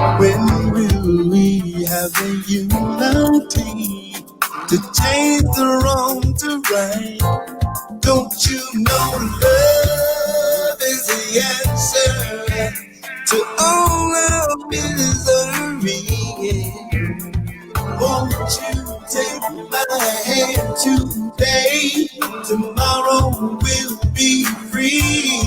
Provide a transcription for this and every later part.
When will we have the unity to change the wrong to right? Don't you know love is the answer to all our misery? Won't you take my hand today? Tomorrow we'll be free.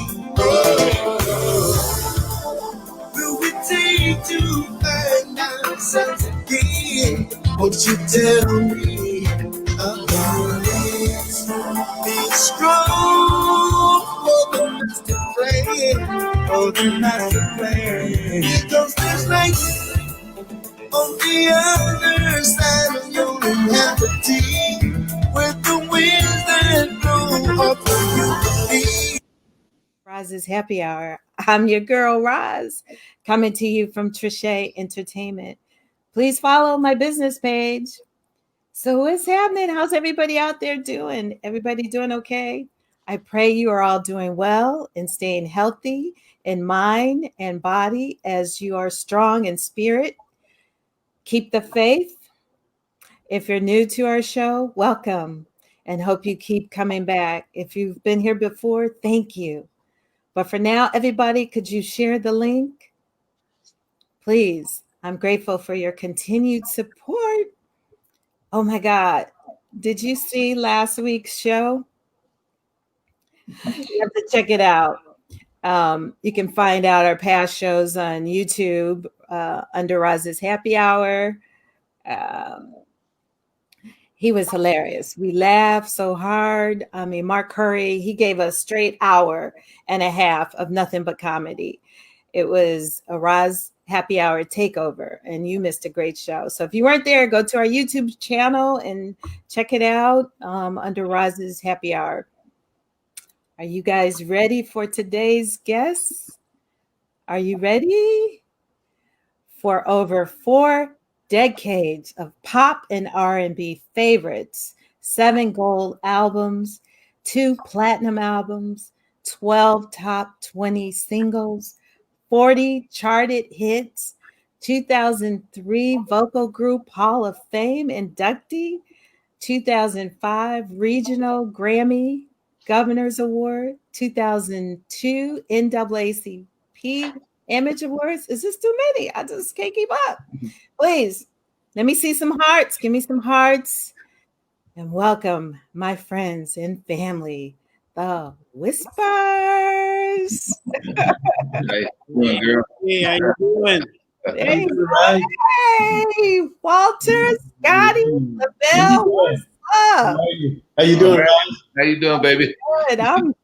Will we take to find ourselves again? Won't you tell me about it? Be strong for the master plan, for the master plan. Because there's light on the other side of your reality, with the winds that blow up from you. Roz's Happy Hour. I'm your girl, Roz, coming to you from Trichet Entertainment. Please follow my business page. So what's happening? How's everybody out there doing? Everybody doing okay? I pray you are all doing well and staying healthy in mind and body as you are strong in spirit. Keep the faith. If you're new to our show, welcome and hope you keep coming back. If you've been here before, thank you. But for now, everybody, could you share the link? Please. I'm grateful for your continued support. Oh my God. Did you see last week's show? You have to check it out. You can find out our past shows on YouTube under Roz's Happy Hour. He was hilarious. We laughed so hard. I mean, Mark Curry, he gave us straight hour and a half of nothing but comedy. It was a Roz Happy Hour takeover, and you missed a great show. So if you weren't there, go to our YouTube channel and check it out under Roz's Happy Hour. Are you guys ready for today's guests? Are you ready? For over 4 decades of pop and R&B favorites, 7 gold albums, 2 platinum albums, 12 top 20 singles, 40 charted hits, 2003 Vocal Group Hall of Fame inductee, 2005 Regional Grammy Governor's Award, 2002 NAACP Image Awards. Is this too many? I just can't keep up. Please, let me see some hearts. Give me some hearts. And welcome, my friends and family, the Whispers. Hey, girl. Hey, how you doing? Hey, Walter, Scotty, LaBelle, what's up? How you doing, Roz? How you doing, baby? I'm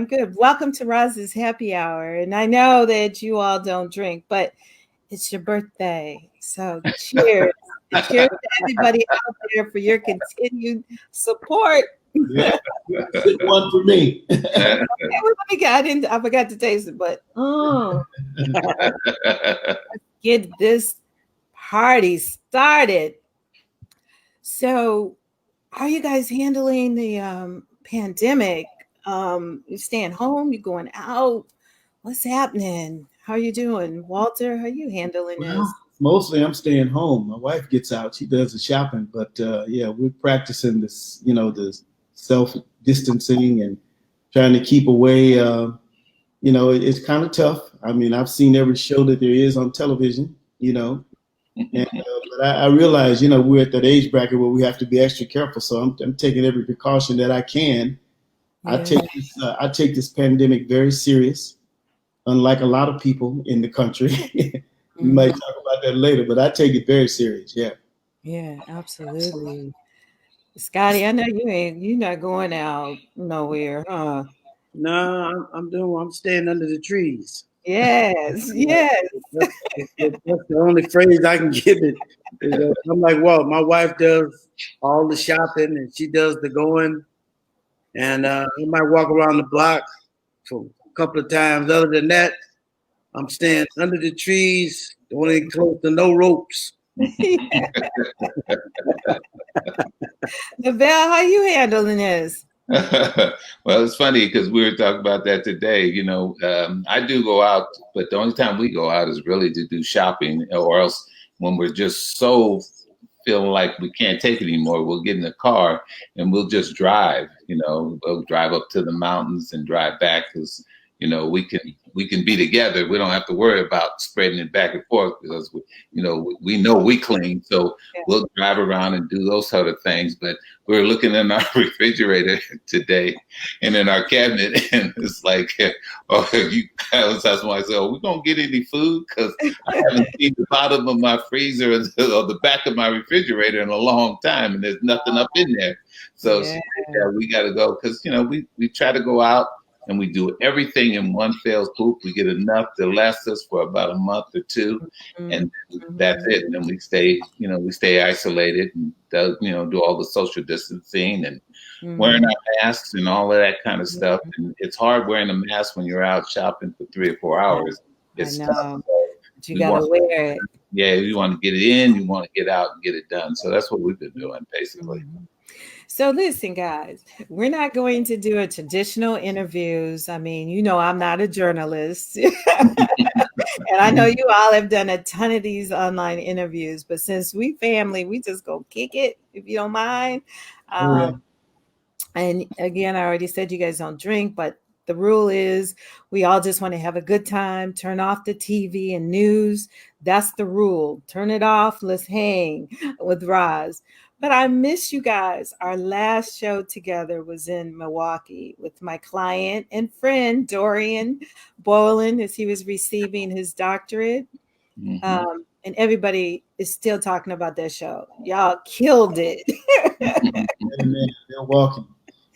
good. Welcome to Roz's Happy Hour. And I know that you all don't drink, but it's your birthday. So cheers. Cheers to everybody out there for your continued support. Yeah. One for me. Okay, I forgot to taste it, but get this party started. So how are you guys handling the pandemic? You staying home? You going out? What's happening? How are you doing? Walter, how are you handling this? Mostly I'm staying home. My wife gets out. She does the shopping. But yeah, we're practicing this, the self-distancing and trying to keep away. It's kind of tough. I mean, I've seen every show that there is on television, and but I realize, we're at that age bracket where we have to be extra careful. So I'm taking every precaution that I can. Yeah. I take this pandemic very serious, unlike a lot of people in the country. We might talk about that later, but I take it very serious. Yeah. Yeah, absolutely. Scotty, I know you're not going out nowhere, huh? No, I'm staying under the trees. Yes. That's the only phrase I can give it. I'm like, well, my wife does all the shopping and she does the going. And I might walk around the block for a couple of times. Other than that, I'm staying under the trees, only close to no ropes. LaBelle, how you handling this? Well, it's funny because we were talking about that today. I do go out, but the only time we go out is really to do shopping, or else when we're just so feeling like we can't take it anymore, we'll get in the car and we'll just drive. We'll drive up to the mountains and drive back because we can be together. We don't have to worry about spreading it back and forth because we know we clean, so we'll drive around and do those sort of things. But we were looking in our refrigerator today and in our cabinet, and it's like, I was asking myself, we gonna get any food? Because I haven't seen the bottom of my freezer or the back of my refrigerator in a long time, and there's nothing up in there. So we got to go because we try to go out and we do everything in one fell swoop. We get enough to last us for about a month or two, and that's it. And then we stay isolated and do all the social distancing and wearing our masks and all of that kind of stuff. And it's hard wearing a mask when you're out shopping for 3 or 4 hours. It's I know. tough. But you gotta wear it. Yeah, you want to get it in, you want to get out and get it done. So that's what we've been doing basically. So listen, guys, we're not going to do a traditional interviews. I mean, I'm not a journalist. And I know you all have done a ton of these online interviews, but since we family, we just go kick it, if you don't mind. And again, I already said you guys don't drink, but the rule is we all just want to have a good time, turn off the TV and news. That's the rule. Turn it off. Let's hang with Roz. But I miss you guys. Our last show together was in Milwaukee with my client and friend, Dorian Boylan, as he was receiving his doctorate. And everybody is still talking about that show. Y'all killed it. Amen. Milwaukee.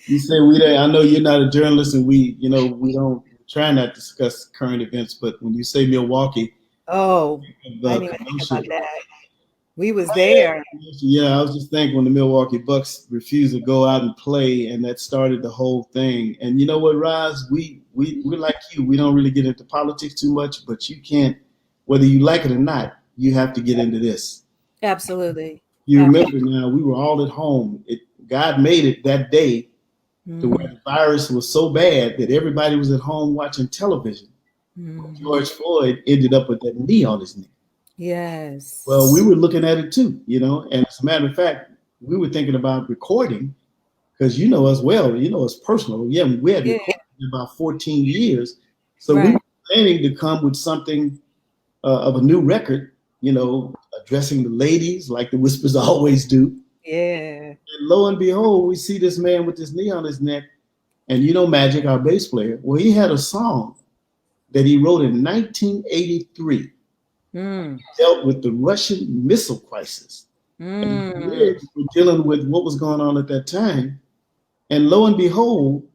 You say I know you're not a journalist, and we don't try not to discuss current events, but when you say Milwaukee, I didn't even think about that. We was there. Yeah, I was just thinking when the Milwaukee Bucks refused to go out and play, and that started the whole thing. And you know what, Roz? We're like you. We don't really get into politics too much, but you can't, whether you like it or not, you have to get into this. Absolutely. You remember now, we were all at home. God made it that day to where the virus was so bad that everybody was at home watching television. George Floyd ended up with that knee on his neck. Yes. Well, we were looking at it too, and as a matter of fact, we were thinking about recording because you know us well, it's personal. Yeah, we had recorded about 14 years. So we were planning to come with something of a new record, addressing the ladies like the Whispers always do. Yeah. And lo and behold, we see this man with this knee on his neck. And Magic, our bass player, well, he had a song that he wrote in 1983. Dealt with the Russian missile crisis. We're dealing with what was going on at that time. And lo and behold,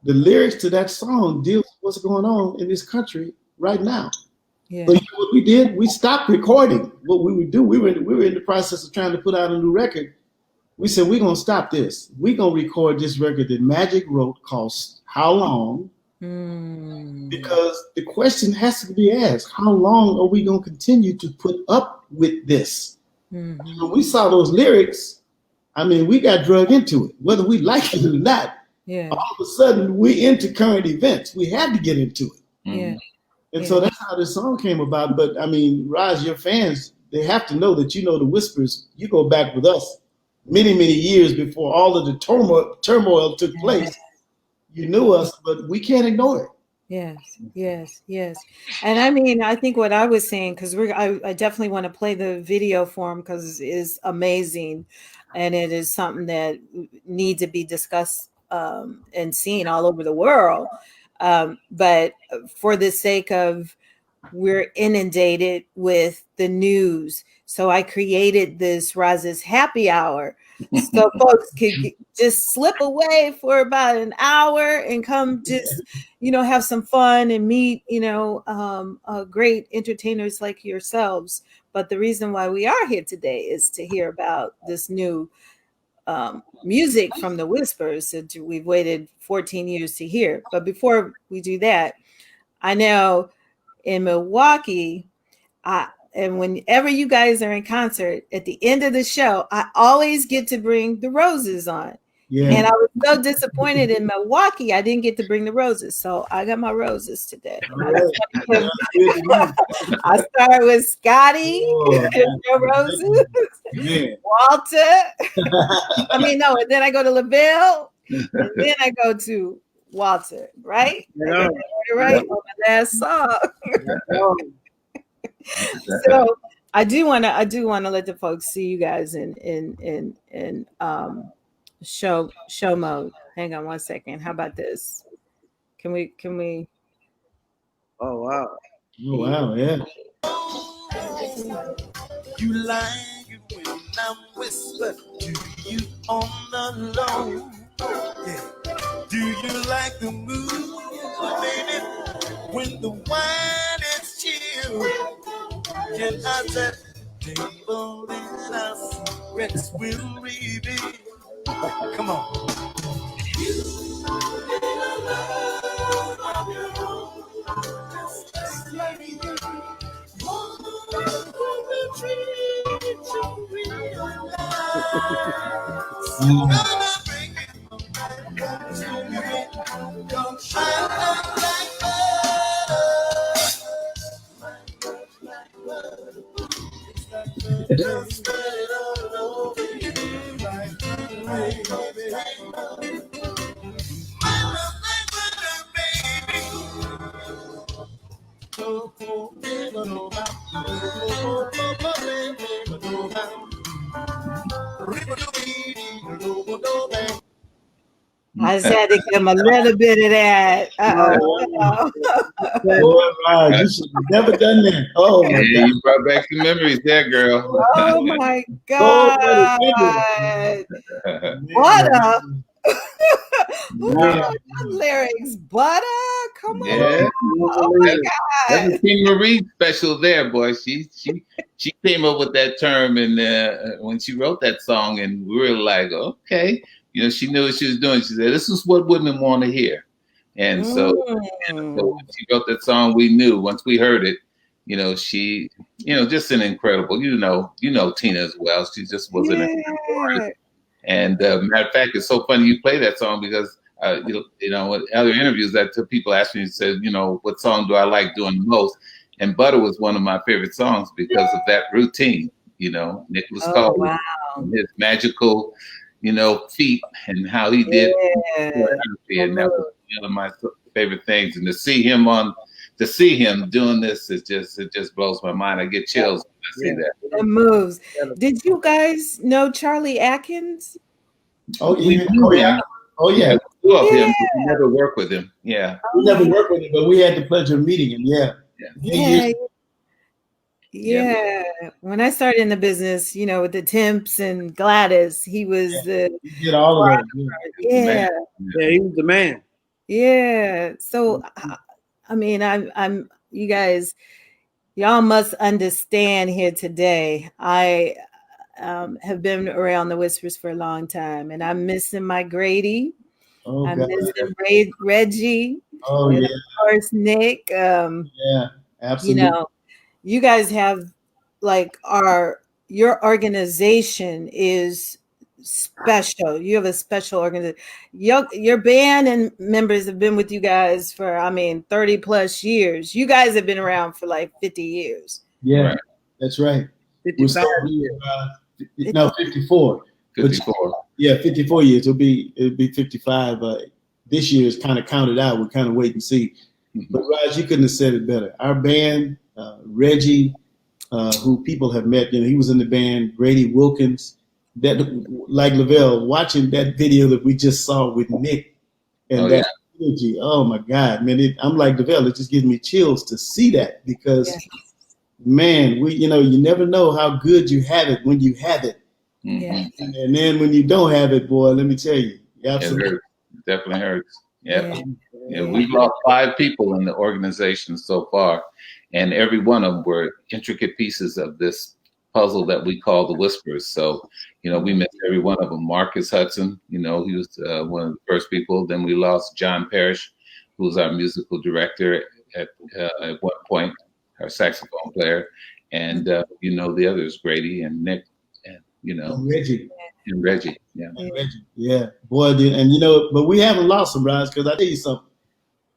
the lyrics to that song deals with what's going on in this country right now. Yeah. So what we did, we stopped recording what we would do. We were in the process of trying to put out a new record. We said, we're going to stop this. We're going to record this record that Magic wrote called How Long? Because the question has to be asked, how long are we going to continue to put up with this? When we saw those lyrics, we got drugged into it, whether we like it or not. Yeah. All of a sudden, we're into current events. We had to get into it. Yeah. And so that's how this song came about. But Roz, your fans, they have to know that the Whispers, you go back with us many, many years before all of the turmoil took place. You knew us, but we can't ignore it. Yes. And I think what I was saying, because I definitely want to play the video for him because it is amazing. And it is something that needs to be discussed and seen all over the world. But for the sake of, we're inundated with the news. So I created this Roz's Happy Hour so folks could just slip away for about an hour and come just, have some fun and meet, great entertainers like yourselves. But the reason why we are here today is to hear about this new music from the Whispers that we've waited 14 years to hear. But before we do that, I know in Milwaukee, and whenever you guys are in concert, at the end of the show, I always get to bring the Roses on. Yeah. And I was so disappointed in Milwaukee. I didn't get to bring the roses. So I got my roses today. I start with Scotty, no roses. Walter. I mean, no, and then I go to LaBelle, and then I go to Walter, right? Yeah. Right on my last song. So I do want to let the folks see you guys in show mode. Hang on one second. How about this? Can we? Oh wow. Oh wow, yeah. You like it when I whisper to you on the low. Yeah. Do you like the mood, baby, when the wine is chill? Can I set the table and our secrets will reveal? Come on. You need a love of your own. Just like you. One who will treat you real nice. Gonna bring it back to you. Don't shine like butter. Like butter. It's like butter. Just spread it all over you. Like butter, baby. My love like butter, baby. I just had to give him a little bit of that. Boy, Roz, you should have never done that. Oh my God. You brought back some memories there, girl. Oh my God. Butter. Oh, lyrics. Butter. Come on. Yeah. Oh my God. That's a King Marie special there, boy. She came up with that term, and when she wrote that song, and we were like, okay, you know, she knew what she was doing. She said, "This is what women want to hear," and so when she wrote that song, we knew once we heard it. You know, she, you know, just an incredible. You know Tina as well. She just was an incredible artist. And matter of fact, it's so funny you play that song because you know, in other interviews that people asked me, said, you know, what song do I like doing the most? And Butter was one of my favorite songs because of that routine. You know, Nicholas Cole, his magical, you know, feet and how he did. And that was one of my favorite things. And to see him doing this, it just blows my mind. I get chills when I see that. It moves. Did you guys know Charlie Atkins? Oh yeah. Oh yeah. We knew of him, but we never worked with him. Yeah. We never worked with him, but we had the pleasure of meeting him. Yeah. Yeah. When I started in the business, you know, with the Temps and Gladys, he was the he did all of that. Yeah. Yeah, he was the man. Yeah. So I mean, I'm you guys, y'all must understand here today. I have been around the Whispers for a long time, and I'm missing my Grady. I'm missing Reggie. Oh and yeah. Of course, Nick. Yeah, absolutely. You know, you guys have like your organization is special. You have a special organization. Your band and members have been with you guys for 30 plus years. You guys have been around for like 50 years. Yeah, right. That's right. 55 years. No, 54. 54. Yeah, 54 years. It'll be 55. This year is kind of counted out. We'll kind of wait and see. But Roz, you couldn't have said it better. Our band, Reggie, who people have met, you know, he was in the band. Grady Wilkins, that like Lavelle, watching that video that we just saw with Nick and energy. Oh my God, man! I'm like Lavelle. It just gives me chills to see that because, man, you never know how good you have it when you have it. Yeah. And then when you don't have it, boy, let me tell you, absolutely. It hurts. It definitely hurts. Yeah. We've lost 5 people in the organization so far, and every one of them were intricate pieces of this puzzle that we call the Whispers. So, you know, we missed every one of them. Marcus Hudson, you know, he was one of the first people. Then we lost John Parrish, who was our musical director at one point, our saxophone player, and you know, the others, Grady and Nick. you know. And Reggie. And Reggie, yeah. And Reggie, yeah. Boy, and you know, but we haven't lost them, Roz, because I tell you something.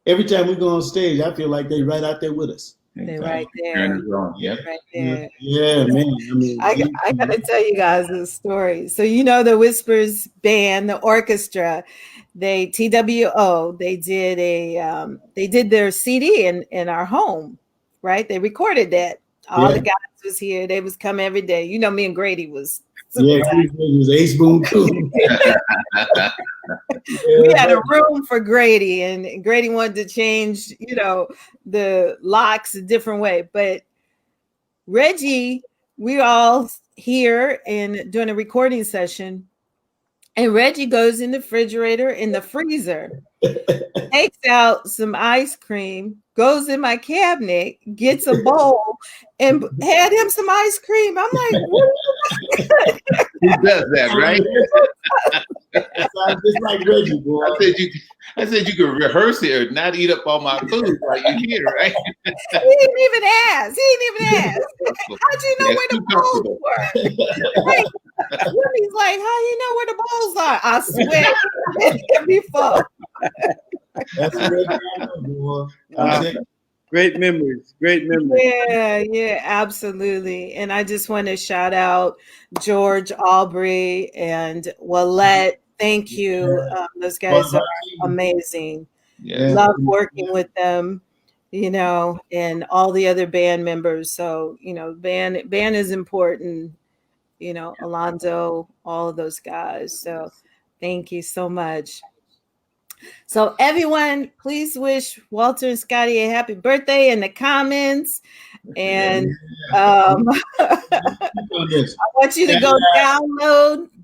Every time we go on stage, I feel like they're right out there with us. They're right there. Yep. Right there. Yeah, man. I mean, I gotta tell you guys a story. So you know the Whispers band, the orchestra, they TWO, they did their CD in our home, right? They recorded that. All the guys was here. They was come every day. You know, me and Grady was. Yeah, he was Ace Boone too. We had a room for Grady, and Grady wanted to change, you know, the locks a different way. But Reggie, we all here and doing a recording session, and Reggie goes in the refrigerator, in the freezer, takes out some ice cream, goes in my cabinet, gets a bowl, and had him some ice cream. I'm like, what? He does that, right? Just like Reggie, boy. I said you could rehearse it or not eat up all my food while you're here, right? He didn't even ask. How'd you know where the bowls were? Right. He's like, how you know where the bowls are? I swear before. That's Reggie, boy. Great memories. Yeah, absolutely. And I just want to shout out George Aubrey and Willette. Thank you. Those guys are amazing. Yeah. Love working with them, you know, and all the other band members. So, you know, band is important, you know, Alonzo, all of those guys. So thank you so much. So everyone, please wish Walter and Scotty a happy birthday in the comments. And I want you to go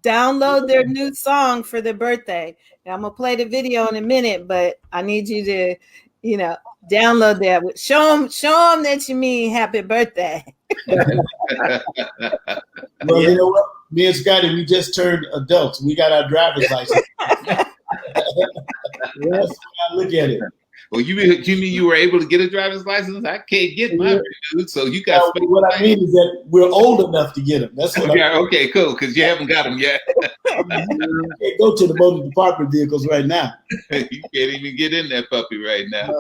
download their new song for their birthday. Now, I'm going to play the video in a minute, but I need you to, you know, download that. Show them that you mean happy birthday. Well, you know what? Me and Scotty, we just turned adults. We got our driver's license. That's how I look at it. Well, you mean you were able to get a driver's license? I can't get mine, dude. So you got. What I mean is that we're old enough to get them. That's what. Yeah. Okay. Cool. Because you haven't got them yet. You can't go to the motor department vehicles right now. You can't even get in that puppy right now.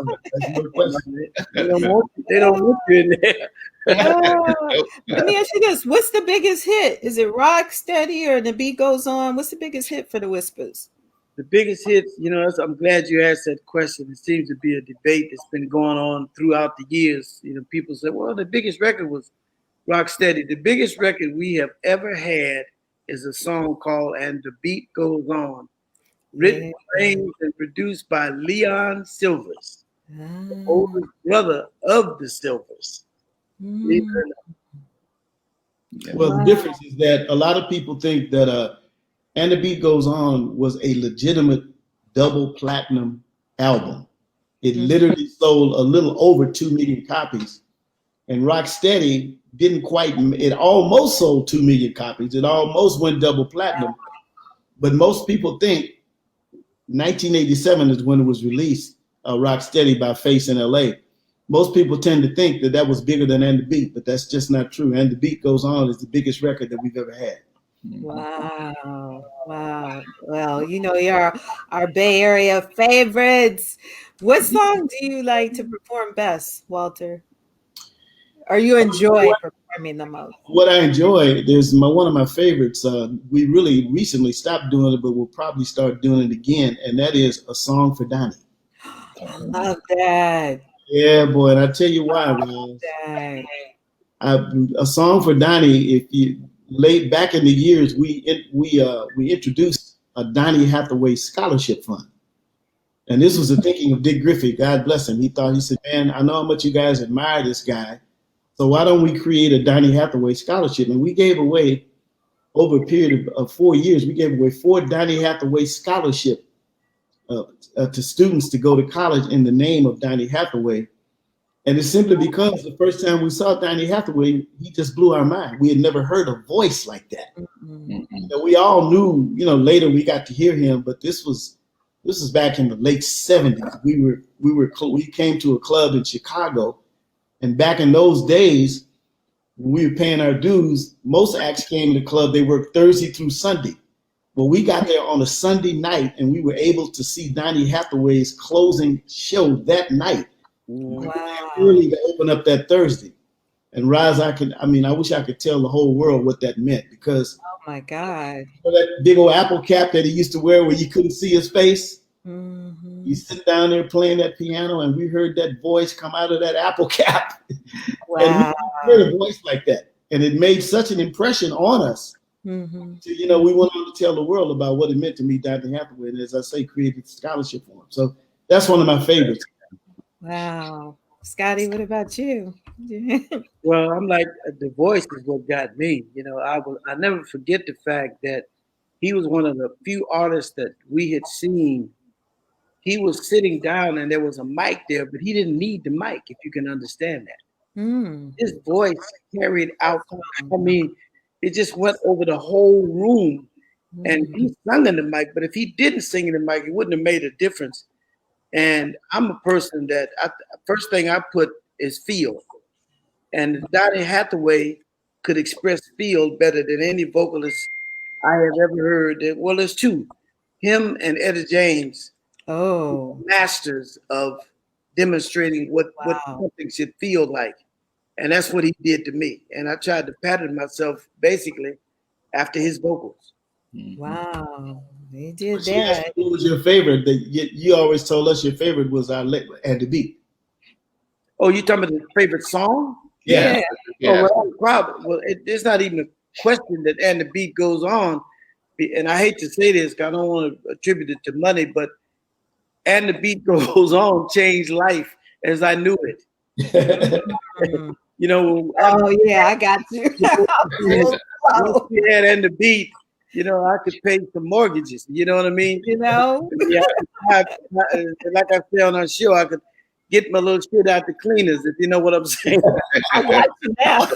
That's no question. They don't want you in there. Let me ask you this: what's the biggest hit? Is it Rock Steady or The Beat Goes On? What's the biggest hit for the Whispers? The biggest hits, you know, I'm glad you asked that question. It seems to be a debate that's been going on throughout the years. You know, people say, well, the biggest record was Rock Steady. The biggest record we have ever had is a song called And the Beat Goes On, written, arranged, and produced by Leon Silvers, the oldest brother of the Silvers. Well, the difference is that a lot of people think that And the Beat Goes On was a legitimate double platinum album. It literally sold a little over 2 million copies. And Rock Steady it almost sold 2 million copies. It almost went double platinum. But most people think 1987 is when it was released, Rock Steady by Face in LA. Most people tend to think that was bigger than And the Beat, but that's just not true. And the Beat Goes On is the biggest record that we've ever had. Wow. Well, you know, you're our Bay Area favorites. What song do you like to perform best, Walter? Or you enjoy performing the most? What I enjoy, there's one of my favorites. We really recently stopped doing it, but we'll probably start doing it again. And that is A Song for Donny. I love that. Yeah, boy. And I tell you why, Roz. A Song for Donny, if you back in the years, we introduced a Donny Hathaway scholarship fund, and this was the thinking of Dick Griffey. God bless him. He said, "Man, I know how much you guys admire this guy, so why don't we create a Donny Hathaway scholarship?" And we gave away, over a period of 4 years, we gave away 4 Donny Hathaway scholarship to students to go to college in the name of Donny Hathaway. And it's simply because the first time we saw Donny Hathaway, he just blew our mind. We had never heard a voice like that. You know, we all knew, you know, later we got to hear him, but this was back in the late 70s. We came to a club in Chicago, and back in those days, when we were paying our dues, most acts came to the club, they worked Thursday through Sunday. But we got there on a Sunday night and we were able to see Donny Hathaway's closing show that night. Wow. Early to open up that Thursday. And Roz, I wish I could tell the whole world what that meant, because Oh my God. that big old apple cap that he used to wear where you couldn't see his face. Mm-hmm. You sit down there playing that piano and we heard that voice come out of that apple cap. Wow. And we heard a voice like that. And it made such an impression on us. Mm-hmm. So, we went on to tell the world about what it meant to me, Donny Hathaway, and as I say, created scholarship for him. So that's one of my favorites. Wow. Scotty, what about you? Well, I'm like, the voice is what got me. I never forget the fact that he was one of the few artists that we had seen. He was sitting down and there was a mic there, but he didn't need the mic, if you can understand that. Mm. His voice carried out. I mean, it just went over the whole room. And he sung in the mic, but if he didn't sing in the mic, it wouldn't have made a difference. And I'm a person that first thing I put is feel. And Donny Hathaway could express feel better than any vocalist I have ever heard. Well, there's two, him and Etta James. Oh, Masters of demonstrating what something should feel like. And that's what he did to me. And I tried to pattern myself basically after his vocals. Wow. He did She that. asked what was your favorite? You always told us your favorite was our And the Beat. Oh, you talking about the favorite song? Yeah. Oh, well, it's not even a question that And the Beat goes on. And I hate to say this, because I don't want to attribute it to money, but And the Beat Goes On changed life as I knew it. Oh yeah, I got you. Once we had And the Beat, I could pay some mortgages. You know what I mean? Yeah, like I say on our show, I could get my little shit out the cleaners, if you know what I'm saying. I got you now.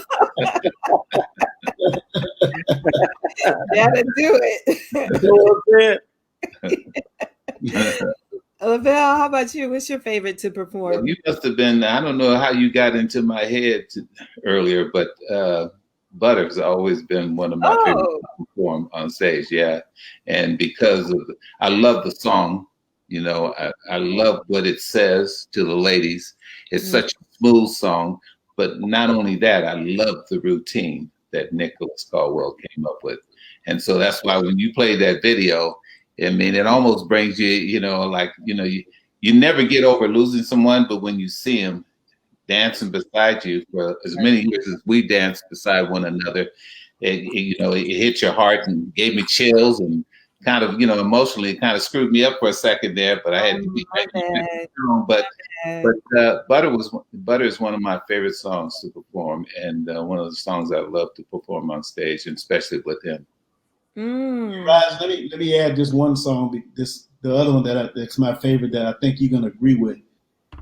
That'll do it. You know what I'm saying? Lavelle, how about you? What's your favorite to perform? Well, you must have been, I don't know how you got into my head earlier, but Butter's always been one of my favorites to perform on stage. Yeah. And because I love the song, I love what it says to the ladies. It's such a smooth song, but not only that, I love the routine that Nicholas Caldwell came up with. And so that's why when you play that video, I mean, it almost brings you, you never get over losing someone, but when you see him dancing beside you for as many years as we danced beside one another, it hit your heart and gave me chills and kind of, emotionally kind of screwed me up for a second there, but I had to be strong. But Butter is one of my favorite songs to perform, and one of the songs I love to perform on stage, and especially with him. Roz, let me add just one song. The other one that's my favorite that I think you're gonna agree with.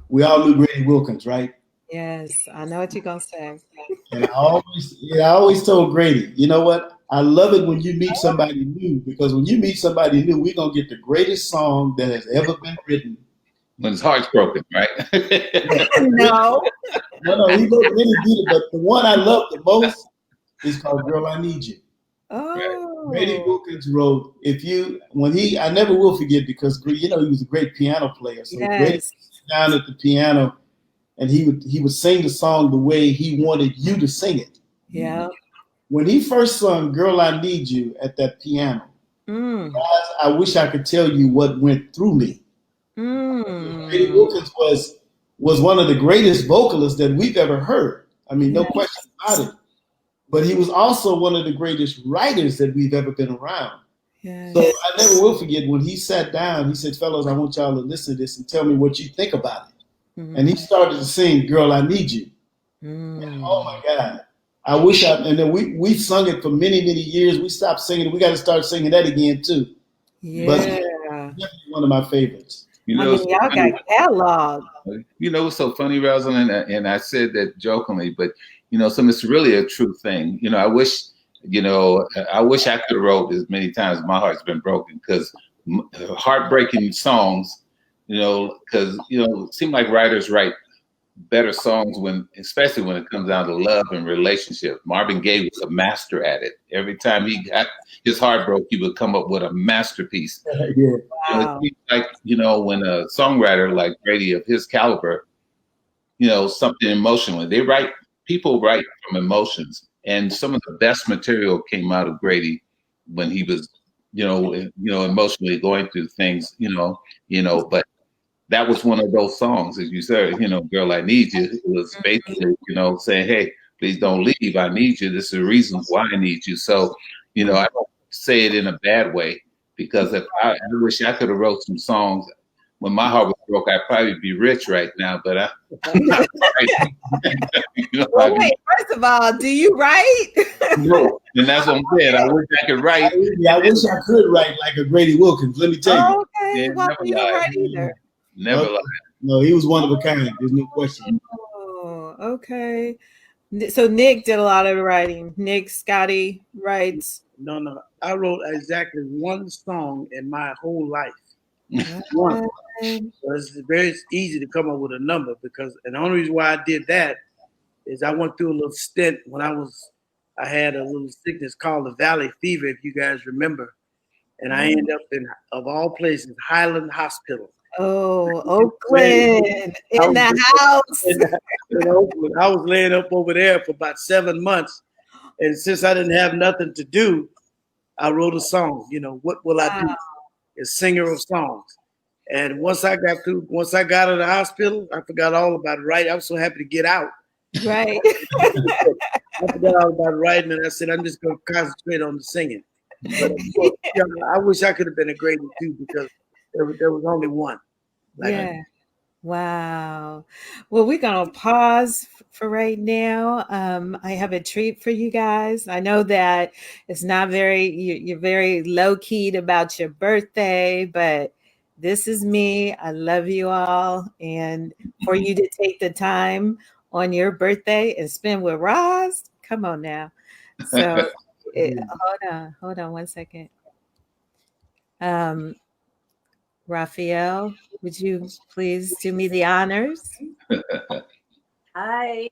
We all knew Grady Wilkins, right? Yes, I know what you're gonna say. And I always told Grady, you know what? I love it when you meet somebody new, because when you meet somebody new, we're gonna get the greatest song that has ever been written. When his heart's broken, right? No, he really did it. But the one I love the most is called "Girl, I Need You." Oh, Grady Wilkins wrote, I never will forget, because he was a great piano player. So Grady sat down at the piano and he would sing the song the way he wanted you to sing it. Yeah. When he first sung "Girl, I Need You" at that piano, guys, I wish I could tell you what went through me. Grady Wilkins was one of the greatest vocalists that we've ever heard. I mean, no question about it. But he was also one of the greatest writers that we've ever been around. Yes. So I never will forget when he sat down, he said, "Fellas, I want y'all to listen to this and tell me what you think about it." And he started to sing "Girl, I Need You." And, oh my God. And then we sung it for many, many years. We stopped singing it. We got to start singing that again too. Yeah. But definitely one of my favorites. Y'all got catalog. What's so funny, Rosalind? And I said that jokingly, but it's really a true thing. I wish I could have wrote as many times as my heart's been broken, because heartbreaking songs, because it seemed like writers write better songs especially when it comes down to love and relationship. Marvin Gaye was a master at it. Every time he got his heart broke, he would come up with a masterpiece. Yeah. Wow. Like, when a songwriter like Brady of his caliber, something emotional, people write from emotions. And some of the best material came out of Grady when he was, emotionally going through things, but that was one of those songs, as you said, Girl, I Need You. It was basically, saying, hey, please don't leave. I need you. This is the reason why I need you. So, I don't say it in a bad way, because if I wish I could have wrote some songs when my heart was broke. I'd probably be rich right now, but I'm not right. Well, wait, first of all, do you write? No, and that's what I'm saying. I wish I could write. Yeah, I wish I could write like a Grady Wilkins. Let me tell you. Okay, Yeah, well, you don't write either. Never lied. No, he was one of a kind. There's no question. Oh, okay. So Nick did a lot of the writing. Nick, Scotty writes. No. I wrote exactly one song in my whole life. One. So it's very easy to come up with a number, and the only reason why I did that is I went through a little stint when I had a little sickness called the Valley Fever, if you guys remember. And I ended up in, of all places, Highland Hospital. Oh, Oakland, in the house. In Oakland. I was laying up over there for about 7 months. And since I didn't have nothing to do, I wrote a song. What will I do? A singer of songs. And once I got out of the hospital, I forgot all about writing. I was so happy to get out. Right. I forgot all about writing, and I said, I'm just going to concentrate on the singing. But, I wish I could have been a Grady too, because there was only one. Yeah. Wow. Well, we're going to pause for right now. I have a treat for you guys. I know that it's not you're very low keyed about your birthday, but this is me. I love you all. And for you to take the time on your birthday and spend with Roz, come on now. So hold on 1 second. Raphael, would you please do me the honors? Hi.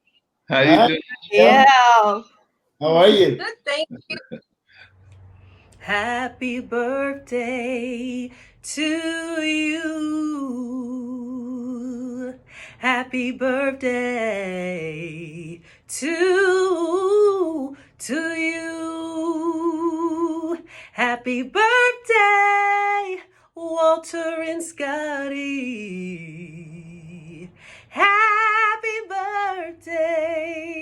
How you doing? Yeah. How are you? Good, thank you. Happy birthday to you. Happy birthday to you. Happy birthday, Walter and Scotty. Happy birthday.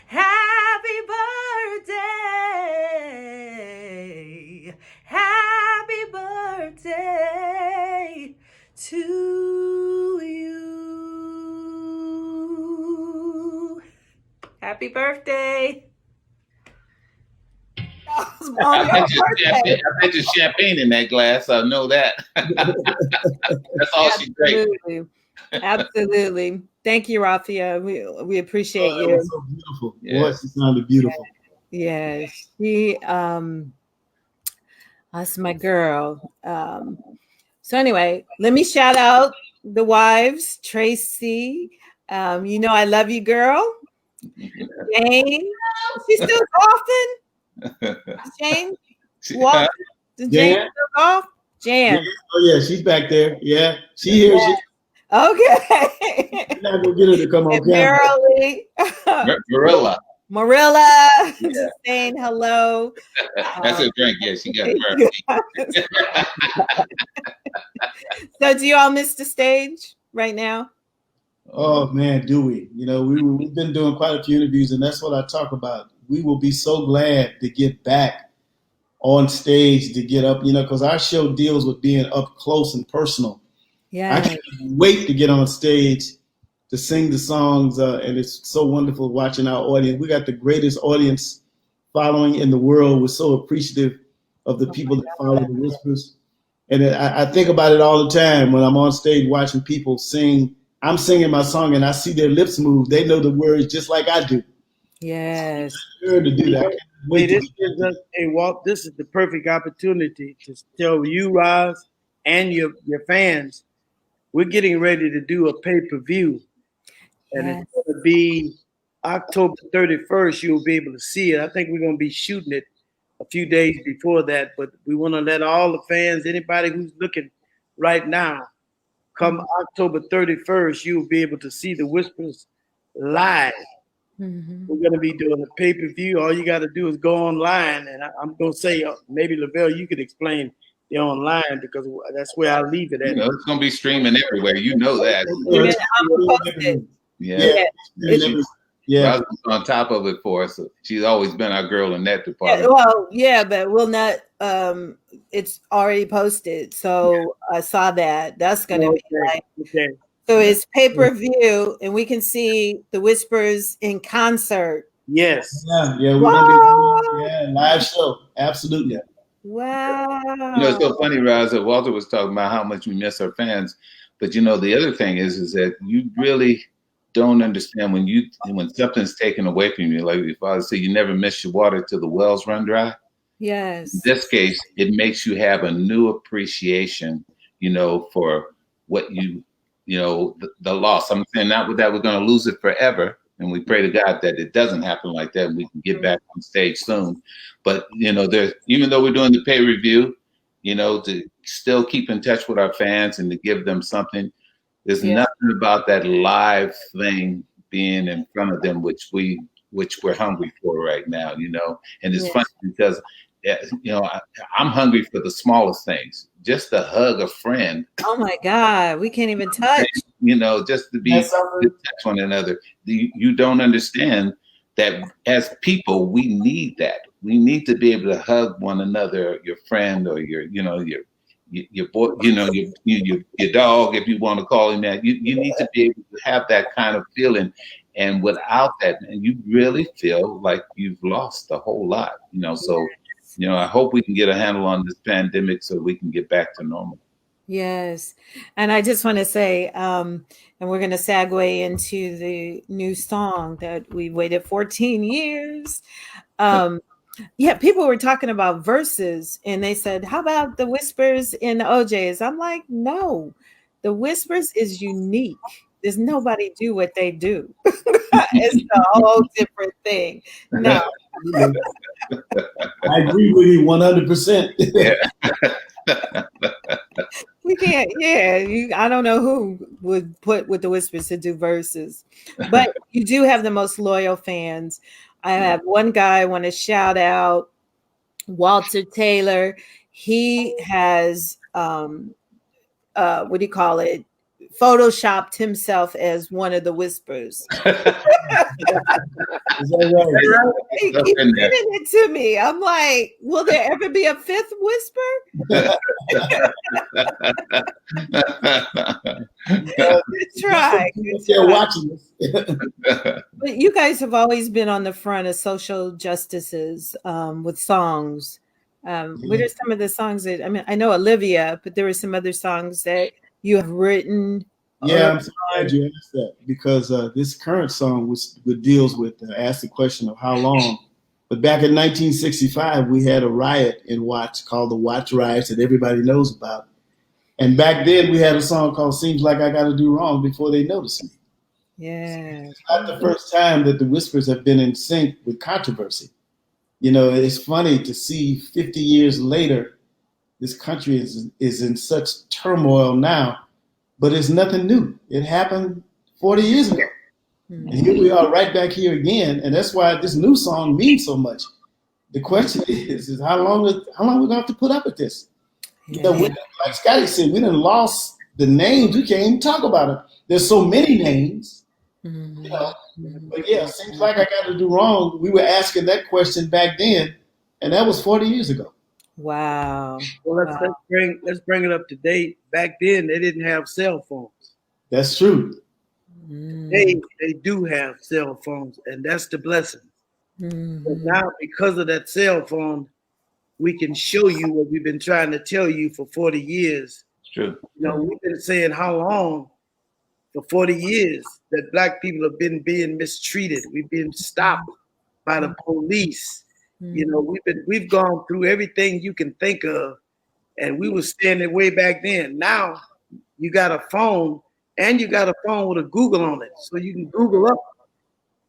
Happy birthday. Happy birthday to you. Happy birthday. I bet you champagne in that glass. I know that. That's all she drank. Absolutely. Thank you, Raphia. We appreciate you. That was so beautiful. Yeah. Boy, she sounded beautiful. Yeah, she that's my girl. So anyway, let me shout out the wives, Tracy. I love you, girl. Jane, she's still golfing. Jane, walk. Jane still golf. Jan. Oh yeah, she's back there. Yeah, she hears you. Okay. You're not gonna get her to come on camera. Marilla, saying hello. That's a drink. Yeah, she got her. So, do you all miss the stage right now? Oh man, do we? We've been doing quite a few interviews, and that's what I talk about. We will be so glad to get back on stage, to get up, because our show deals with being up close and personal. Yeah, I can't wait to get on stage to sing the songs, and it's so wonderful watching our audience. We got the greatest audience following in the world. We're so appreciative of the people that follow the Whispers. And I think about it all the time when I'm on stage watching people sing. I'm singing my song and I see their lips move. They know the words just like I do. Yes. To do that. Walt, this is the perfect opportunity to tell you, Roz, and your fans, we're getting ready to do a pay-per-view. and Yes. it's going to be October 31st. You'll be able to see it. I think we're going to be shooting it a few days before that, but we want to let all the fans, anybody who's looking right now, come October 31st, you'll be able to see the Whispers live. Mhm. We're going to be doing a pay-per-view. All you got to do is go online, and I'm going to say, maybe Lavelle, you could explain the online because that's where I leave it You at. know, it's gonna be streaming everywhere. You know that. Even I'm gonna post it. Yeah. Yeah. Yeah. Roz is on top of it for us. She's always been our girl in that Yeah, department. well, yeah, but we'll not. It's already posted, so I saw that. That's gonna be like. Okay. So it's pay-per-view, and we can see the Whispers in concert. Yes. Yeah, we're gonna be live show. Absolutely. Wow. You know, it's so funny, Roz, that Walter was talking about how much we miss our fans. But you know, the other thing is that you really don't understand when something's taken away from you. Like your father said, you never miss your water till the wells run dry. Yes. In this case, it makes you have a new appreciation, you know, for what the loss. I'm saying not that we're going to lose it forever. And we pray to God that it doesn't happen like that and we can get back on stage soon. But, you know, even though we're doing the pay review, you know, to still keep in touch with our fans and to give them something, there's nothing about that live thing being in front of them, which we're hungry for right now, you know. And it's funny because, you know, I'm hungry for the smallest things, just to hug a friend. Oh my God, we can't even touch. You know, just to be to touch one another. You don't understand that as people, we need that. We need to be able to hug one another, your friend or your boy, you know, your dog, if you want to call him that. You need to be able to have that kind of feeling. And without that, and you really feel like you've lost a whole lot, you know. So, you know, I hope we can get a handle on this pandemic so we can get back to normal. Yes. And I just want to say, and we're going to segue into the new song that we waited 14 years. Yeah, people were talking about verses and they said, how about the Whispers in the OJs? I'm like, no, the Whispers is unique. There's nobody do what they do. It's a whole different thing. No. I agree with you 100%. We can't, I don't know who would put with the Whispers to do verses, but you do have the most loyal fans. I have one guy I want to shout out, Walter Taylor. He has, what do you call it? Photoshopped himself as one of the Whispers. He keeps sending it to me. I'm like, will there ever be a fifth Whisper? Good try. They're watching us. But you guys have always been on the front of social justices with songs. What are some of the songs that, I mean, I know Olivia, but there were some other songs that you have written. Yeah, I'm so glad you asked that because this current song which deals with ask the question of how long. But back in 1965, we had a riot in Watts called the Watts riots that everybody knows about. And back then, we had a song called "Seems Like I Got to Do Wrong Before They Notice Me." Yeah, it's not the first time that the Whispers have been in sync with controversy. You know, it's funny to see 50 years later, this country is in such turmoil now. But it's nothing new. It happened 40 years ago. Mm-hmm. And here we are right back here again. And that's why this new song means so much. The question is how long we're going to have to put up with this? Yeah. You know, like Scotty said, we done lost the names. We can't even talk about it. There's so many names. Mm-hmm. You know, but yeah, seems like I got to do wrong. We were asking that question back then, and that was 40 years ago. Wow. Well, let's bring it up to date. Back then, they didn't have cell phones. That's true. They do have cell phones, and that's the blessing. Mm-hmm. But now, because of that cell phone, we can show you what we've been trying to tell you for 40 years. It's true. You know, we've been saying how long for 40 years that Black people have been being mistreated. We've been stopped by the police. You know, we've gone through everything you can think of, and we were standing way back then. Now you got a phone and you got a phone with a Google on it, so you can Google up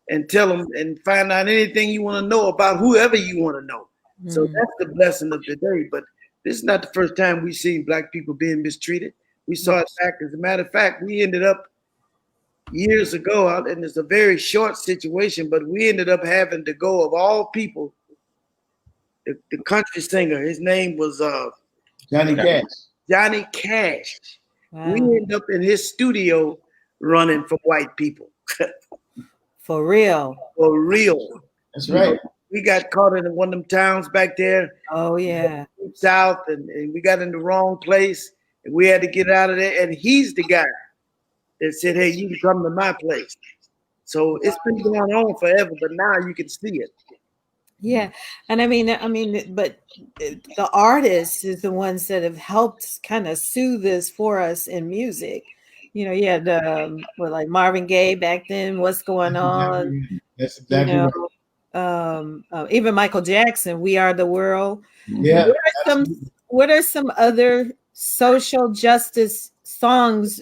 and tell them and find out anything you want to know about whoever you want to know. So that's the blessing of the day. But this is not the first time we've seen Black people being mistreated. We saw it back. As a matter of fact, we ended up years ago, and it's a very short situation, but we ended up having to go, of all people, the country singer. His name was Johnny Cash. Johnny Cash. Wow. We ended up in his studio running from white people. For real. For real. That's right. We got caught in one of them towns back there. Oh, yeah. South, and we got in the wrong place, and we had to get out of there. And he's the guy that said, hey, you can come to my place. So it's been going on forever, but now you can see it. Yeah. And I mean, but the artists is the ones that have helped kind of soothe this for us in music. You know, you had like Marvin Gaye back then, What's Going On? That's exactly right. Even Michael Jackson, We Are the World. Yeah. What are some other social justice songs,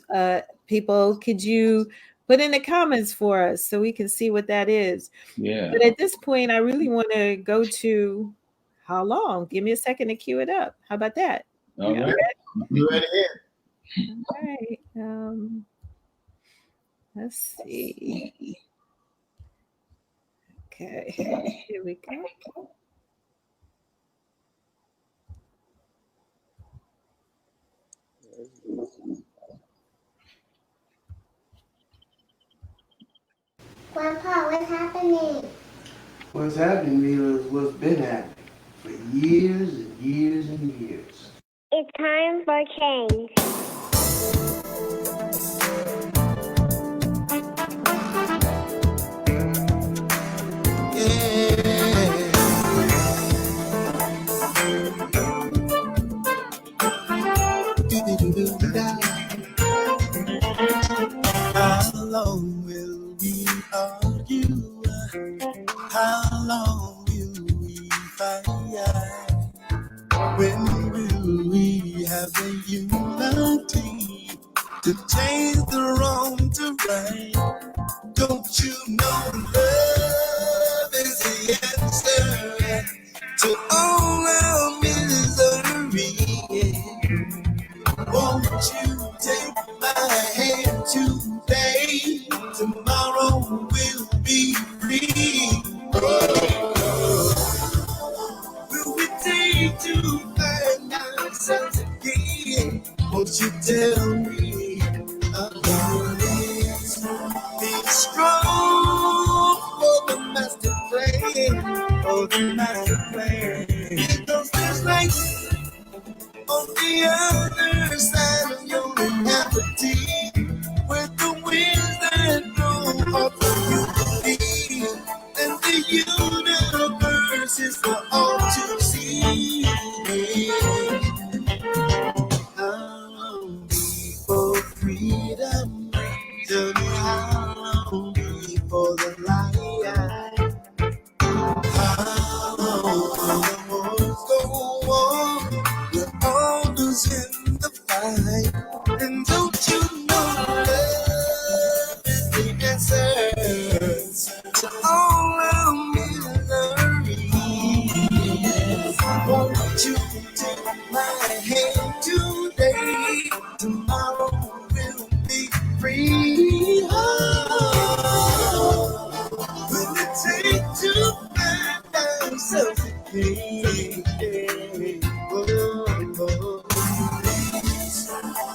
people? Could you put in the comments for us so we can see what that is? Yeah. But at this point, I really want to go to How Long? Give me a second to cue it up. How about that? All right. You're right ahead. All right. Let's see. Okay, here we go. Grandpa, what's happening? What's happening, Mila, is what's been happening for years and years and years. It's time for change. How long will we argue? How long will we fight? When will we have the unity to change the wrong to right? Don't you know love is the answer to all our misery? Won't you take my hand today? Tomorrow we'll be free. Will we take to find ourselves again? Won't you tell me about it? Be strong for the master plan. For the master plan. Because there's light on the other side of your reality, where the winds that blow are for you to be, and the universe is for all to see. How long before freedom? Tell me how long before the light? How long will the wars go on? We're all losing the fight. And don't you know love is the answer to all our misery? Won't you take my hand today? Tomorrow we'll be free. Will it take to find ourselves again?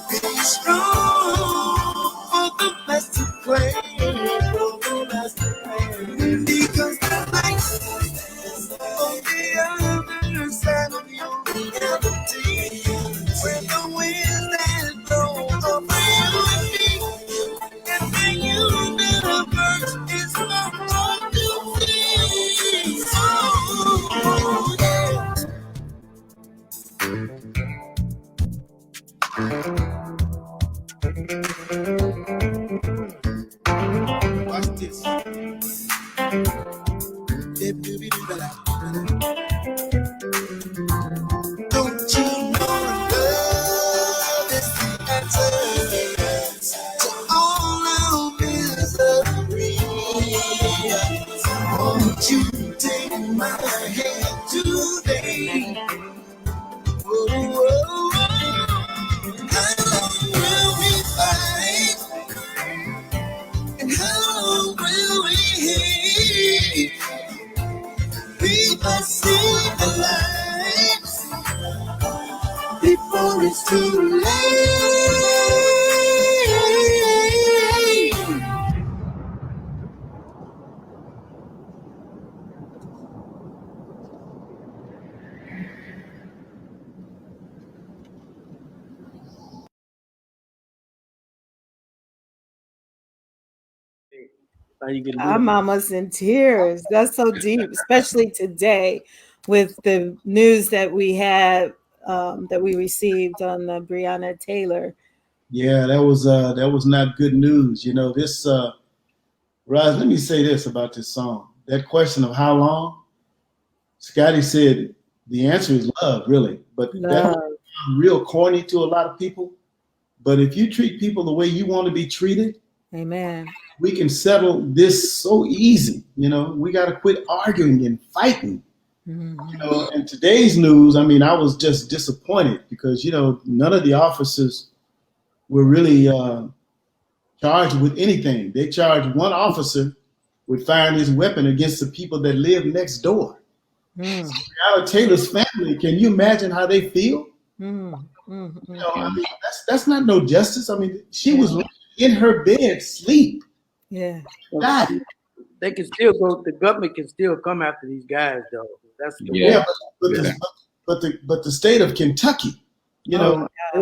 Be strong for the master plan. For the master plan. Because the light on the other side of your reality, where the wind that blows over you and me, and the universe is for all to see. Oh, yeah. Watch this. Don't you know love is the answer to hand today. Oh, oh, oh. How long will we fight? And how long will we hate? We must see the lights before it's too late. I'm almost in tears. That's so deep, especially today with the news that we had that we received on the Breonna Taylor. Yeah, that was not good news. You know, this Roz, let me say this about this song. That question of how long, Scotty said the answer is love, really. But Love. that's real corny to a lot of people. But if you treat people the way you want to be treated, Amen. we can settle this so easy. You know, we got to quit arguing and fighting. Mm-hmm. You know, in today's news, I mean, I was just disappointed because, you know, none of the officers were really charged with anything. They charged one officer with firing his weapon against the people that live next door. Mm. Breonna Taylor's family, can you imagine how they feel? Mm. Mm. You know, I mean, that's not no justice. I mean, she was in her bed, sleep. Yeah. Died. They can still go. The government can still come after these guys, though. That's the Yeah, but the state of Kentucky, you know, I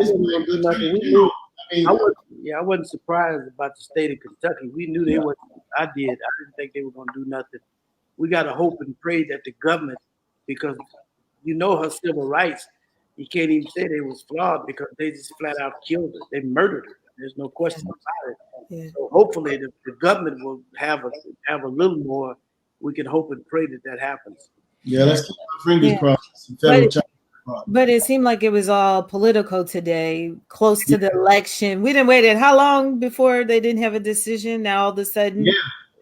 wasn't surprised about the state of Kentucky. We knew they weren't. I didn't think they were going to do nothing. We got to hope and pray that the government, because you know her civil rights, you can't even say they was flawed because they just flat out killed her. They murdered her. There's no question about it. Yeah. So hopefully the government will have a little more. We can hope and pray that happens. Yeah, let's keep our fingers crossed. But it seemed like it was all political today, close to the election. We didn't wait how long before they didn't have a decision. Now all of a sudden, yeah.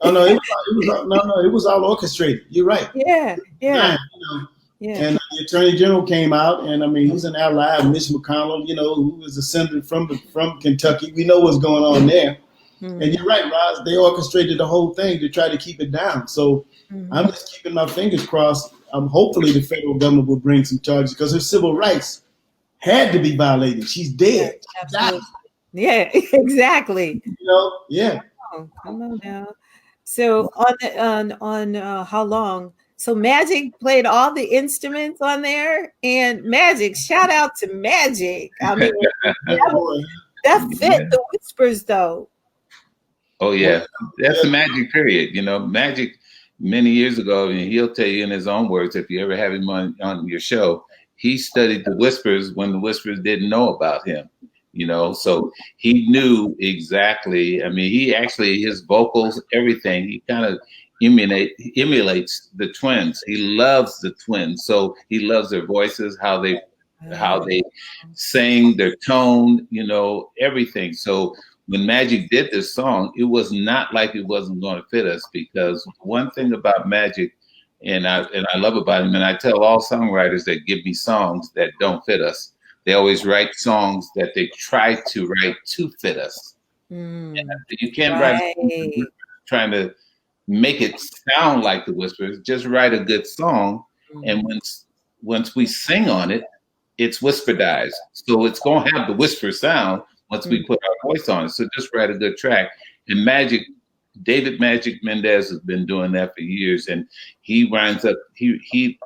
Oh no, it was all orchestrated. You're right. Yeah. Yeah. And the Attorney General came out, and I mean, he's an ally of Mitch McConnell, you know, who is a senator from Kentucky. We know what's going on there. Mm-hmm. And you're right, Roz. They orchestrated the whole thing to try to keep it down. So I'm just keeping my fingers crossed. Hopefully the federal government will bring some charges because her civil rights had to be violated. She's dead. Yeah, exactly. You know, yeah. Come on now. So on how long? So Magic played all the instruments on there, and Magic, shout out to Magic. I mean, that fit the Whispers though. Oh yeah, that's the Magic period. You know, Magic many years ago, and he'll tell you in his own words, if you ever have him on your show, he studied the Whispers when the Whispers didn't know about him. You know, so he knew exactly. I mean, he actually, his vocals, everything, he kind of emulates the Twins. He loves the Twins, so he loves their voices, how they sing, their tone, you know, everything. So when Magic did this song, it was not like it wasn't going to fit us, because one thing about Magic, and I love about him, and I tell all songwriters that give me songs that don't fit us, they always write songs that they try to write to fit us. And you can't write trying to make it sound like the Whispers. Just write a good song, and once we sing on it, it's whisperized. So it's going to have the whisper sound once we put our voice on it. So just write a good track. And David Magic Mendez has been doing that for years, and he winds up he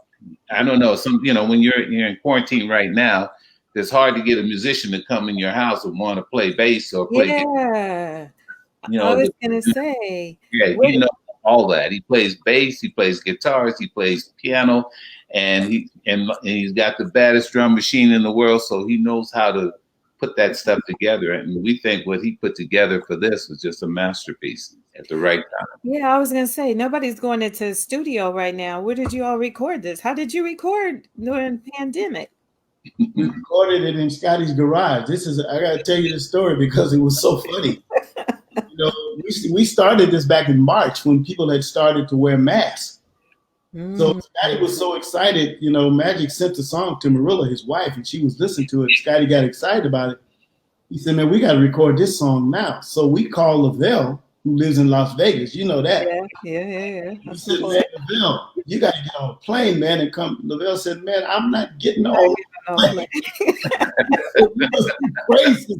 I don't know, when you're in quarantine right now, it's hard to get a musician to come in your house and want to play bass or play guitar. I was gonna say. Yeah, you know all that. He plays bass, he plays guitars, he plays piano, and he's got the baddest drum machine in the world, so he knows how to put that stuff together. And we think what he put together for this was just a masterpiece at the right time. Yeah, I was gonna say, nobody's going into the studio right now. Where did you all record this? How did you record during the pandemic? We recorded it in Scotty's garage. I gotta tell you the story because it was so funny. You know, we started this back in March when people had started to wear masks. So Scotty was so excited, you know, Magic sent the song to Marilla, his wife, and she was listening to it. Scotty got excited about it. He said, man, we got to record this song now. So we called Lavelle, who lives in Las Vegas. You know that. Yeah. He said, man, Lavelle, you got to get on a plane, man, and come. Lavelle said, man, I'm not getting on a plane. Crazy.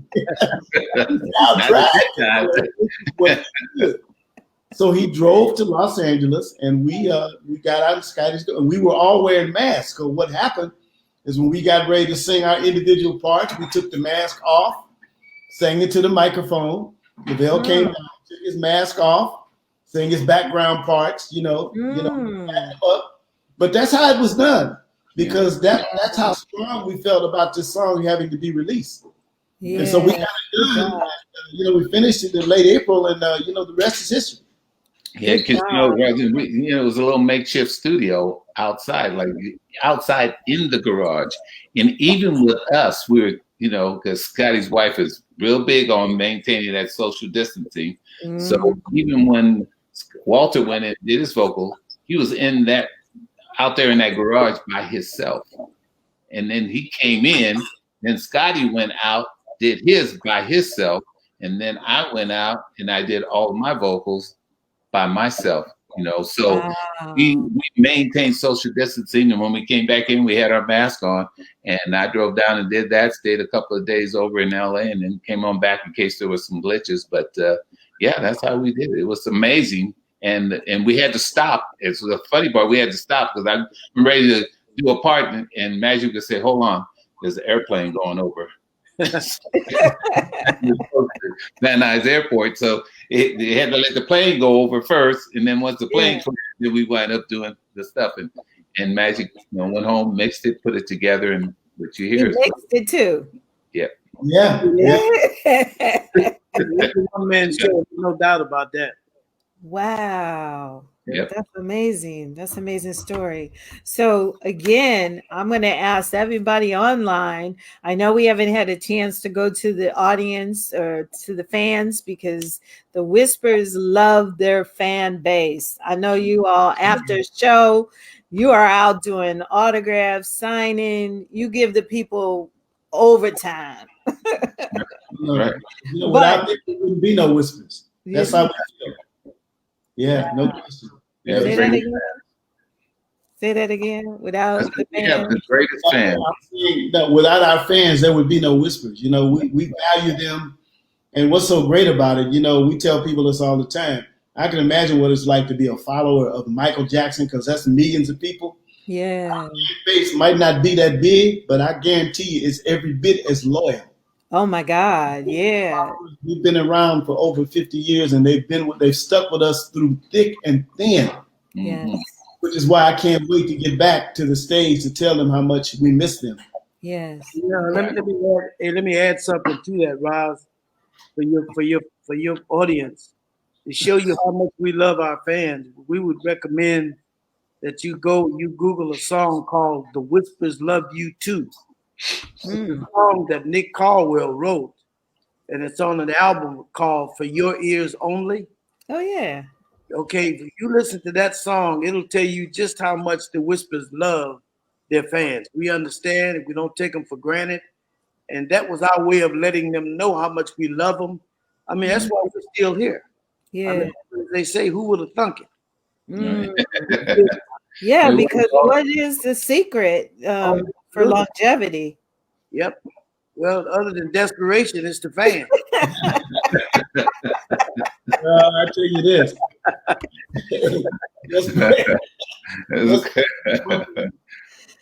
So he drove to Los Angeles, and we got out of Scotty's, and we were all wearing masks. So what happened is when we got ready to sing our individual parts, we took the mask off, sang into the microphone. Lavelle came down, took his mask off, sang his background parts, up. But that's how it was done, because that's how strong we felt about this song having to be released. Yeah. And so we got it done. We finished it in late April, and the rest is history. Yeah, because it was a little makeshift studio outside, like outside in the garage, and even with us, we were, because Scotty's wife is real big on maintaining that social distancing. So even when Walter went and did his vocal, he was out there in that garage by himself, and then he came in. Then Scotty went out, did his by himself, and then I went out and I did all of my vocals by myself, so we maintained social distancing. And when we came back in, we had our mask on, and I drove down and did that, stayed a couple of days over in LA, and then came on back in case there was some glitches. But that's how we did it. It was amazing. And we had to stop. It's the funny part. We had to stop because I'm ready to do a part, and Magic would say, hold on, there's an airplane going over Van Nuys Airport, so they had to let the plane go over first, and then once the plane cleared, then we wind up doing the stuff, and Magic went home, mixed it, put it together, and what you hear mixed it too. Yeah. One man show, no doubt about that. Wow. Yep. That's amazing. That's an amazing story. So again, I'm going to ask everybody online. I know we haven't had a chance to go to the audience or to the fans because the Whispers love their fan base. I know you all after show, you are out doing autographs, signing. You give the people overtime. Right. Without it, there wouldn't be no Whispers. That's how we feel. Yeah, no question. Yeah, Say that again. Without the fans, the greatest fan. Without our fans, there would be no Whispers. We value them, and what's so great about it, we tell people this all the time. I can imagine what it's like to be a follower of Michael Jackson, because that's millions of people. Yeah, our base might not be that big, but I guarantee you, it's every bit as loyal. Oh my God! Yeah, we've been around for over 50 years, and they've stuck with us through thick and thin. Yes. Which is why I can't wait to get back to the stage to tell them how much we miss them. Yes. Let me add something to that, Roz, for your audience, to show you how much we love our fans. We would recommend that you Google a song called "The Whispers Love You Too." It's a song that Nick Caldwell wrote, and it's on an album called "For Your Ears Only." Oh yeah. Okay, if you listen to that song, it'll tell you just how much the Whispers love their fans. We understand, and we don't take them for granted, and that was our way of letting them know how much we love them. I mean, that's why we're still here. Yeah. I mean, they say, "Who would have thunk it?" Yeah, because what is the secret for longevity? Yep. Well, other than desperation, it's the fans. I tell you this.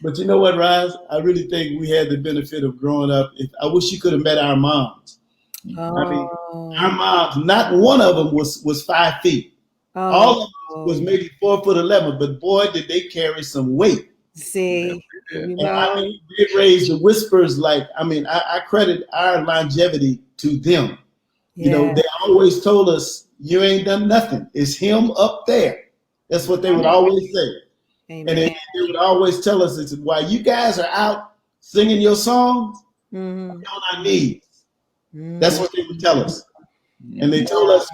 But you know what, Roz? I really think we had the benefit of growing up. I wish you could have met our moms. I mean, our moms, not one of them was 5 feet. All of them was maybe 4'11", but boy, did they carry some weight. See, I mean, they raised the Whispers I credit our longevity to them. Yeah. They always told us, you ain't done nothing. It's him up there. That's what they would always say. Amen. And they would always tell us, it's while you guys are out singing your songs, we're on our knees. That's what they would tell us. And they told us,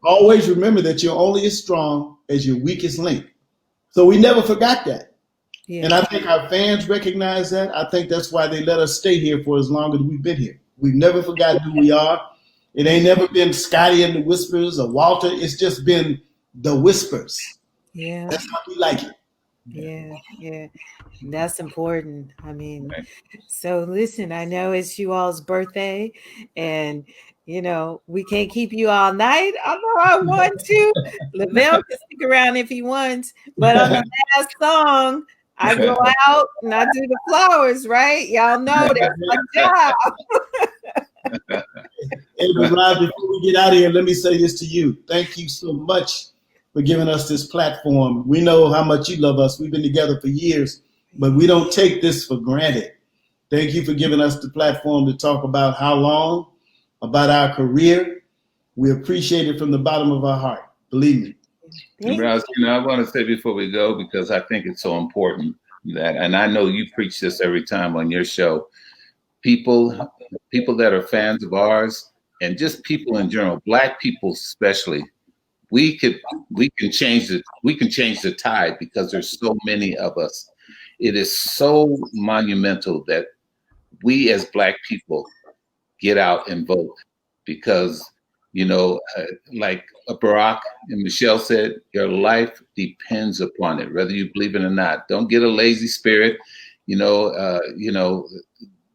always remember that you're only as strong as your weakest link. So we never forgot that. Yeah. And I think our fans recognize that. I think that's why they let us stay here for as long as we've been here. We've never forgotten who we are. It ain't never been Scotty and the Whispers or Walter. It's just been the Whispers. Yeah. That's how we like it. Yeah. That's important. I mean, so listen, I know it's you all's birthday, and we can't keep you all night, although I want to. Lavelle can stick around if he wants, but on the last song, I go out and I do the flowers, right? Y'all know that's my job. Hey, but Rob, before we get out of here, let me say this to you. Thank you so much for giving us this platform. We know how much you love us. We've been together for years, but we don't take this for granted. Thank you for giving us the platform to talk about how long, about our career. We appreciate it from the bottom of our heart. Believe me. Roz, I want to say before we go, because I think it's so important that, and I know you preach this every time on your show, people that are fans of ours, and just people in general, Black people especially, we can change the tide because there's so many of us. It is so monumental that we as Black people get out and vote, because like Barack and Michelle said, your life depends upon it, whether you believe it or not. Don't get a lazy spirit.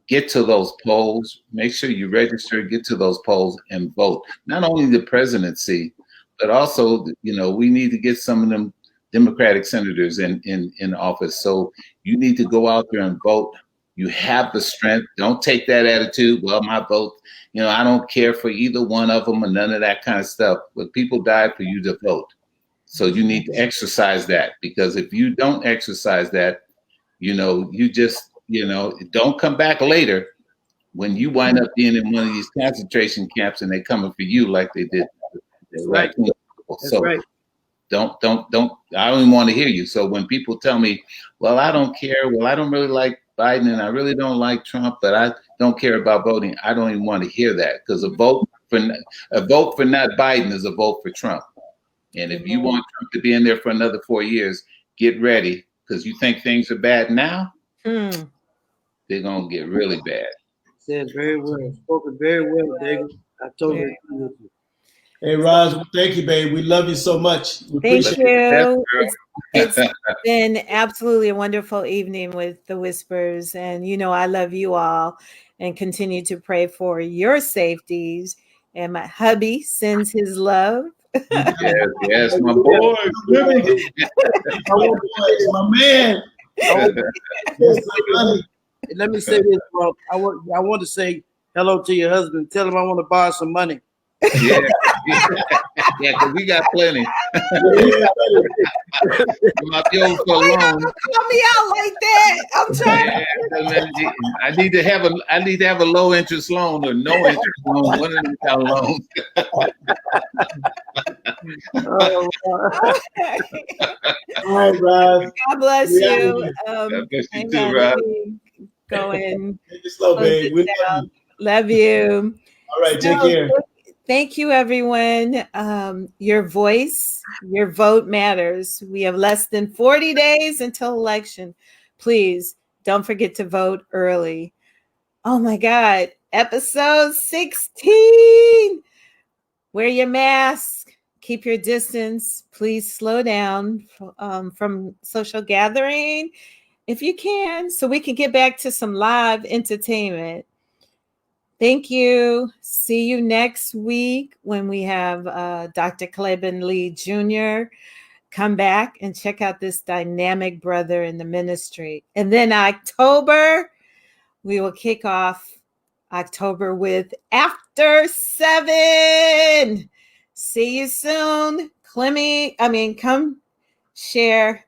Get to those polls. Make sure you register. Get to those polls and vote. Not only the presidency, but also, we need to get some of them Democratic senators in office. So you need to go out there and vote. You have the strength. Don't take that attitude. Well, my vote, I don't care for either one of them or none of that kind of stuff. But people died for you to vote. So you need to exercise that, because if you don't exercise that, you just, don't come back later when you wind up being in one of these concentration camps and they're coming for you like they did. Right. So right. Don't, I don't even want to hear you. So when people tell me, well, I don't care. Well, I don't really like Biden and I really don't like Trump, but I don't care about voting. I don't even want to hear that, because a vote for not Biden is a vote for Trump. And if you want Trump to be in there for another 4 years, get ready, because you think things are bad now, they're going to get really bad. Said very well. Spoken very well, David. I totally agree with you. Hey, Roz, thank you, babe. We love you so much. Thank you. It's been absolutely a wonderful evening with the Whispers. And, I love you all and continue to pray for your safeties. And my hubby sends his love. Yes, my boy. My man. Let me say this, bro. I want to say hello to your husband. Tell him I want to borrow some money. Yeah, because we got plenty. My bill for a loan. Call me out like that. I'm trying. I need to have a low interest loan or no interest loan. One of them kind of loans. All right, Rob. God bless you. God bless you too, Rob. Go in. Take it slow, babe. We love you. All right, take care. Thank you, everyone. Your voice, your vote matters. We have less than 40 days until election. Please don't forget to vote early. Oh my God, episode 16. Wear your mask. Keep your distance. Please slow down from social gathering if you can, so we can get back to some live entertainment. Thank you. See you next week when we have Dr. Cleben Lee Jr. come back and check out this dynamic brother in the ministry. And then October, we will kick off October with After 7. See you soon. Come share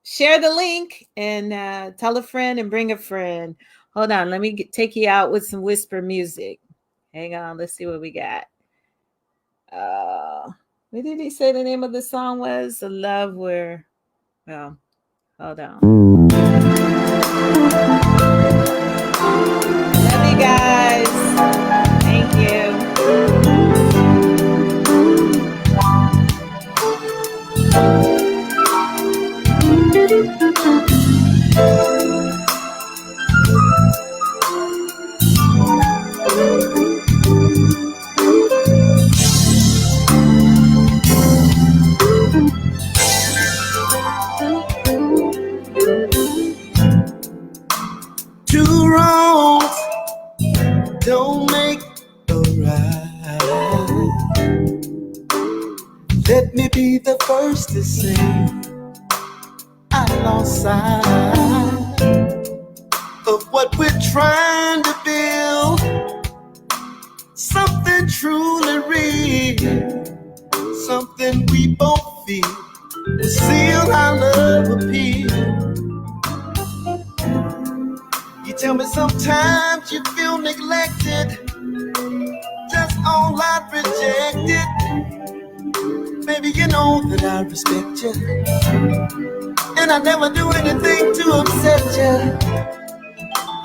the link and tell a friend and bring a friend. Hold on, let me take you out with some whisper music. Hang on, let's see what we got. What did he say the name of the song was? The Love Where... Well, hold on. Love you guys. Thank you. don't make a right. Let me be the first to say I lost sight of what we're trying to build. Something truly real, something we both feel will seal our love appeal. You tell me sometimes you feel neglected, just all out rejected. Maybe you know that I respect you, and I never do anything to upset you.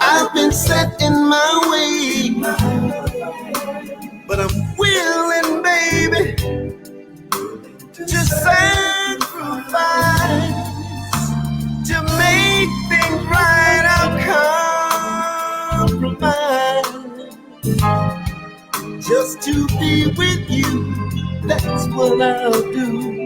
I've been set in my way, but I'm willing, baby, to sacrifice to make things right. I'll compromise just to be with you. That's what I'll do.